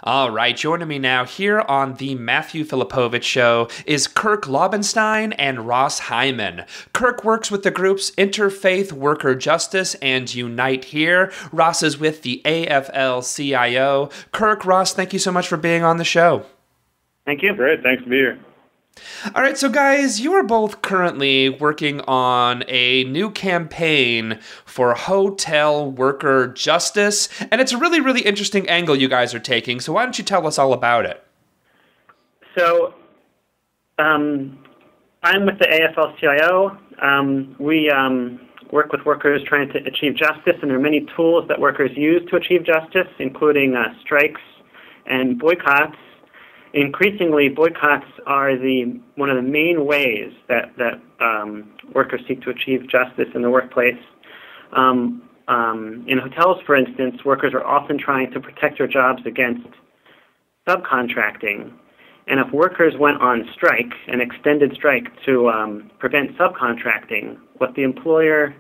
All right, joining me now here on the Matthew Filipowicz Show is Kirk Laubenstein and Ross Hyman. Kirk works with the groups Interfaith, Worker Justice, and Unite Here. Ross is with the AFL-CIO. Kirk, Ross, thank you so much for being on the show. Thank you. Great, thanks to be here. All right, so guys, you are both currently working on a new campaign for hotel worker justice, and it's a really, really interesting angle you guys are taking, so why don't you tell us all about it? So, I'm with the AFL-CIO. We work with workers trying to achieve justice, and there are many tools that workers use to achieve justice, including strikes and boycotts. Increasingly, boycotts are one of the main ways that workers seek to achieve justice in the workplace. In hotels, for instance, workers are often trying to protect their jobs against subcontracting. And if workers went on strike, an extended strike to prevent subcontracting, what the employer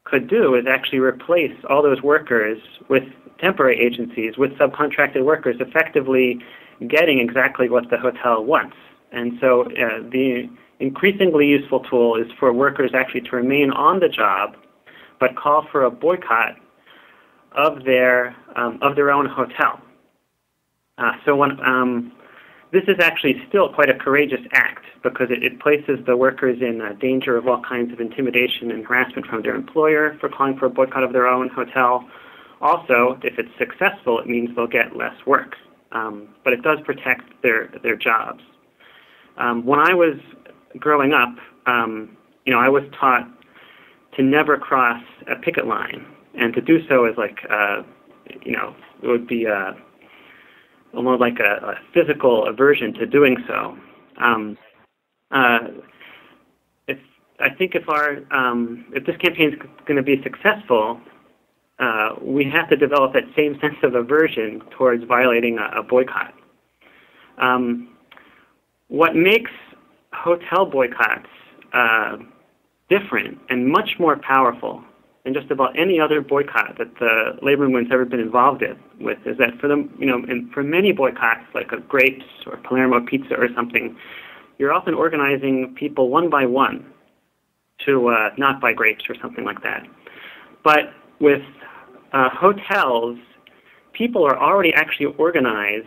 could do is actually replace all those workers with temporary agencies, with subcontracted workers, effectively getting exactly what the hotel wants. And so the increasingly useful tool is for workers actually to remain on the job, but call for a boycott of their own hotel. This is actually still quite a courageous act because it places the workers in danger of all kinds of intimidation and harassment from their employer for calling for a boycott of their own hotel. Also, if it's successful, it means they'll get less work. But it does protect their jobs. When I was growing up, I was taught to never cross a picket line, and to do so is it would be almost like a physical aversion to doing so. If this campaign is going to be successful, we have to develop that same sense of aversion towards violating a boycott. What makes hotel boycotts different and much more powerful than just about any other boycott that the labor movement's ever been involved with is that for many boycotts, like a grapes or Palermo pizza or something, you're often organizing people one by one to not buy grapes or something like that. But with hotels, people are already actually organized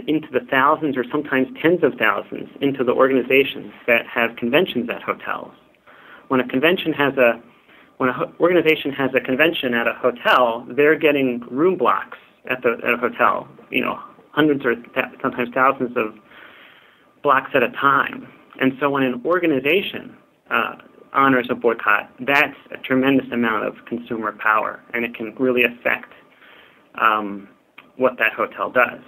into the thousands or sometimes tens of thousands into the organizations that have conventions at hotels. When an organization has a convention at a hotel, they're getting room blocks at a hotel, hundreds or sometimes thousands of blocks at a time. And so when an organization honors a boycott, that's a tremendous amount of consumer power, and it can really affect what that hotel does.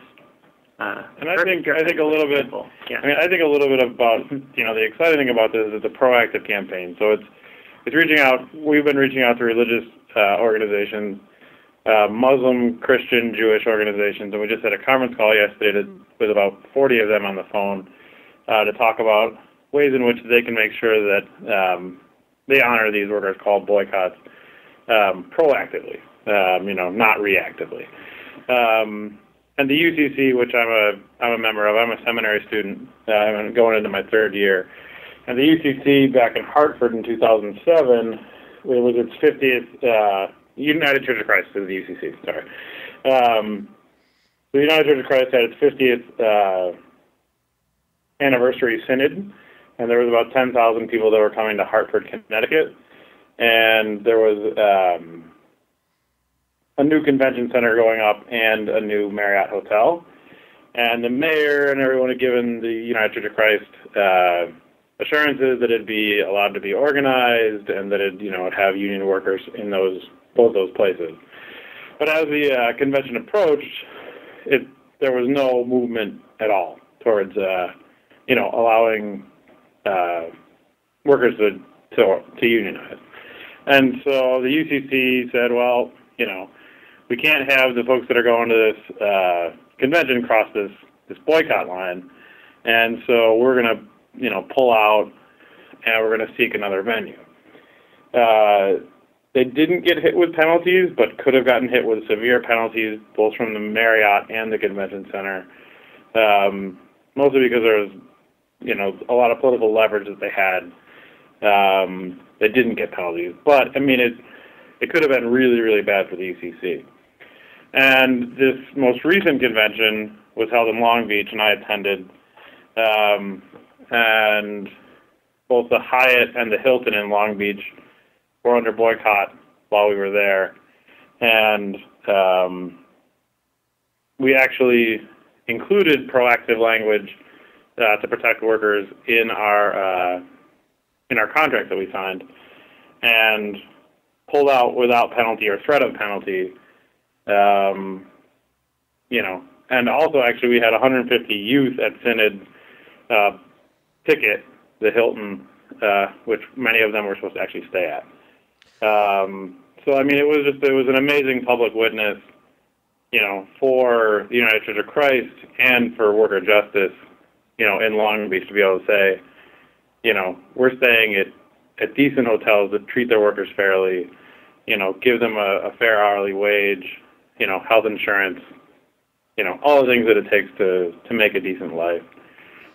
And I think a little bit. Yeah. I think a little bit about the exciting thing about this is it's a proactive campaign. So it's reaching out. We've been reaching out to religious organizations, Muslim, Christian, Jewish organizations, and we just had a conference call yesterday with about 40 of them on the phone to talk about ways in which they can make sure that they honor these what are called boycotts proactively, not reactively. And the UCC, which I'm a member of, I'm a seminary student. I'm going into my third year. And the UCC back in Hartford in 2007, it was its 50th, United Church of Christ is the UCC, sorry. The United Church of Christ had its 50th anniversary synod, and there was about 10,000 people that were coming to Hartford, Connecticut. And there was a new convention center going up and a new Marriott hotel. And the mayor and everyone had given the United Church of Christ assurances that it'd be allowed to be organized and that it'd have union workers in both those places. But as the convention approached, there was no movement at all towards allowing workers to unionize. And so the UCC said, well, we can't have the folks that are going to this convention cross this boycott line, and so we're going to pull out, and we're going to seek another venue. they didn't get hit with penalties, but could have gotten hit with severe penalties, both from the Marriott and the Convention Center, mostly because there was, a lot of political leverage that they had. They didn't get penalties, but I mean, it could have been really, really bad for the UCC. And this most recent convention was held in Long Beach, and I attended. And both the Hyatt and the Hilton in Long Beach were under boycott while we were there. And we actually included proactive language to protect workers in our contract that we signed, and pulled out without penalty or threat of penalty. And also actually we had 150 youth at Synod ticket the Hilton, which many of them were supposed to actually stay at. So I mean, it was an amazing public witness, for the United Church of Christ and for worker justice, in Long Beach, to be able to say, we're staying at decent hotels that treat their workers fairly, give them a fair hourly wage, health insurance, all the things that it takes to make a decent life.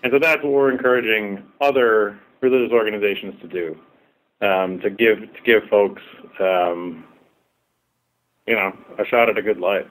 And so that's what we're encouraging other religious organizations to do, to give folks, a shot at a good life.